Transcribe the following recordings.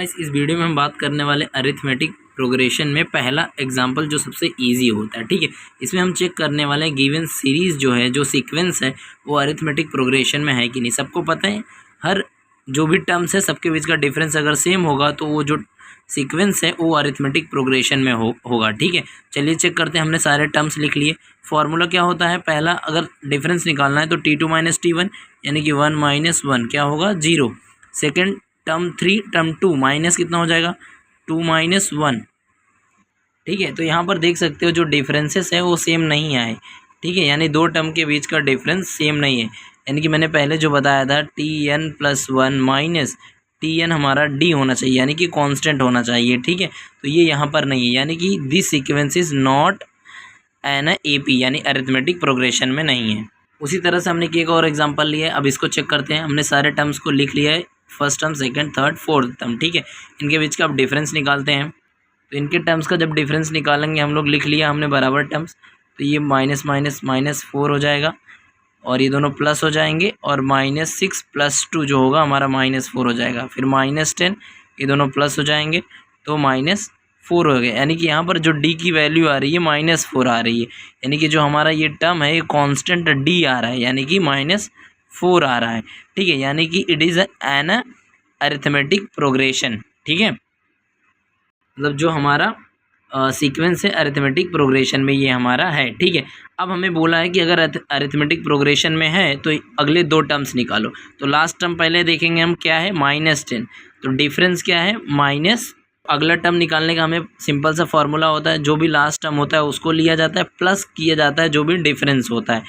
इस वीडियो में हम बात करने वाले अरिथमेटिक प्रोग्रेशन में पहला एग्जाम्पल जो सबसे इजी होता है। ठीक है, इसमें हम चेक करने वाले हैं गिवन सीरीज़ जो है, जो सीक्वेंस है वो अरिथमेटिक प्रोग्रेशन में है कि नहीं। सबको पता है हर जो भी टर्म्स है सबके बीच का डिफरेंस अगर सेम होगा तो वो जो सीक्वेंस है वो अरिथमेटिक प्रोग्रेशन में होगा। ठीक है, चलिए चेक करते हैं। हमने सारे टर्म्स लिख लिए। फॉर्मूला क्या होता है, पहला अगर डिफरेंस निकालना है तो T2 - T1 यानी कि 1 - 1 क्या होगा 0। सेकेंड टर्म 3 टर्म 2 माइनस कितना हो जाएगा 2 - 1। ठीक है, तो यहाँ पर देख सकते हो जो डिफरेंसेस है वो सेम नहीं आए। ठीक है, यानी दो टर्म के बीच का डिफरेंस सेम नहीं है। यानी कि मैंने पहले जो बताया था Tn+1 माइनस Tn हमारा D होना चाहिए, यानी कि कांस्टेंट होना चाहिए। ठीक है, तो ये यहाँ पर नहीं है, यानी कि this sequence is not an AP, यानी अरिथमेटिक प्रोग्रेशन में नहीं है। उसी तरह से हमने एक और एग्जांपल लिया है। अब इसको चेक करते हैं। हमने सारे टर्म्स को लिख लिया है, first term, second, third, fourth term. ठीक है, इनके बीच का अब डिफरेंस निकालते हैं। तो इनके टर्म्स का जब डिफरेंस निकालेंगे हम लोग, लिख लिया हमने बराबर टर्म्स, तो ये -4 हो जाएगा और ये दोनों प्लस हो जाएंगे और -6 + 2 जो होगा हमारा -4 हो जाएगा। फिर -10 ये दोनों प्लस हो जाएंगे तो -4 हो गया। यानी कि यहाँ पर जो D की वैल्यू आ रही है -4 आ रही है, यानी कि जो हमारा ये टर्म है ये कांस्टेंट D आ रहा है, यानी कि -4 आ रहा है। ठीक है, यानी कि it is an arithmetic progression. ठीक है, मतलब जो हमारा सीक्वेंस है अरिथमेटिक प्रोग्रेशन में ये हमारा है। ठीक है, अब हमें बोला है कि अगर अरिथमेटिक प्रोग्रेशन में है तो अगले दो टर्म्स निकालो। तो लास्ट टर्म पहले देखेंगे हम, क्या है -10। तो डिफरेंस क्या है माइनस। अगला टर्म निकालने का हमें सिंपल सा फॉर्मूला होता है, जो भी लास्ट टर्म होता है उसको लिया जाता है, प्लस किया जाता है जो भी डिफरेंस होता है।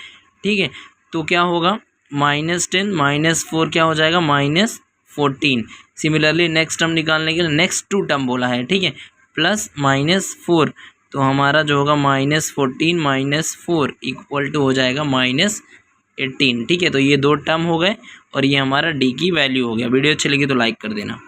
ठीक है, तो क्या होगा -10 - 4 क्या हो जाएगा -14। सिमिलरली नेक्स्ट टर्म निकालने के लिए नेक्स्ट टू टर्म बोला है। ठीक है, प्लस -4, तो हमारा जो होगा -14 - 4 इक्वल टू हो जाएगा -18। ठीक है, तो ये दो टर्म हो गए और ये हमारा D की वैल्यू हो गया। वीडियो अच्छी लगी तो लाइक कर देना।